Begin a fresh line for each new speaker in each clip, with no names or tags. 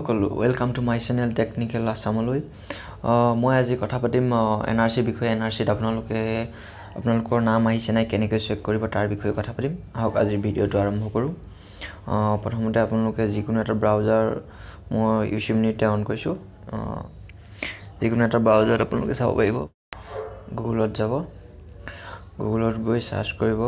সকলো welcome to my channel technical আসামলৈ মই আজি কথা পাতিম NRC বিষয়ে NRCত আপোনালোকৰ নাম আহিছে নাই কেনেকৈ চেক কৰিব তাৰ বিষয়ে কথা পাতিম আহক আজি ভিডিওটো আৰম্ভ কৰোঁ প্ৰথমতে আপোনালোকে যিকোনো এটা ব্ৰাউজাৰ মই ইউচিমনিতে অন কৰিছোঁ যিকোনো এটা ব্ৰাউজাৰত আপোনালোকে চাব পাৰিব গুগলত যাব গুগলত গৈ সাৰ্চ কৰিব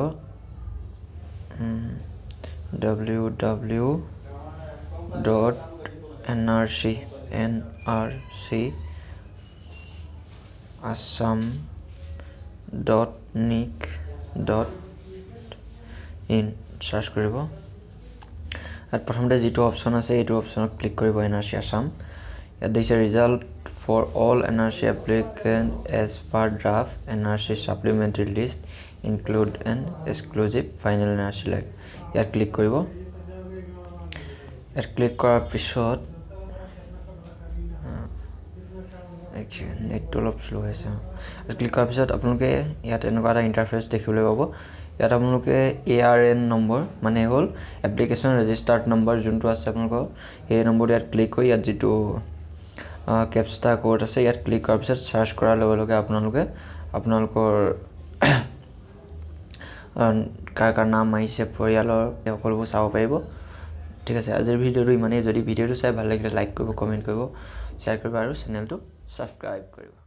www.nrc.assam.nic.in সাৰ্চ কৰিব আৰু প্ৰথমতে যেটো অপচন আছে এইটো অপচনত ক্লিক কৰিব NRC Assam ইয়াত দিছে result for all NRC applicants as per draft NRC supplementary list include an exclusive final NRC lag ইয়াত ক্লিক কৰিব ইয়াত ক্লিক কৰাৰ পিছত নেটটো অলপ স্লো হৈছে ক্লিক কৰাৰ পিছত আপোনালোকে ইয়াত এনেকুৱা এটা ইন্টাৰফেস দেখিবলৈ পাব ইয়াত আপোনালোকে ARN নম্বৰ মানে হ'ল এপ্লিকেশন ৰেজিষ্টাৰ্ড নম্বৰ যোনটো আছে আপোনালোকৰ এই নম্বৰটো ইয়াত ক্লিক কৰি ইয়াত যেটো কেপচা কোড আছে ইয়াত ক্লিক কৰাৰ পিছত সাৰ্চ কৰাৰ লগে লগে আপোনালোকৰ কাৰ নাম আহিছে পৰিয়ালৰ সকলোবোৰ চাব পাৰিব ঠিক আছে আজিৰ ভিডিওটো ইমানেই যদি ভিডিওটো চাই ভাল লাগিলে লাইক কৰিব কমেন্ট কৰিব শেয়াৰ কৰিব আৰু চেনেলটো সাবস্ক্ৰাইব কৰিব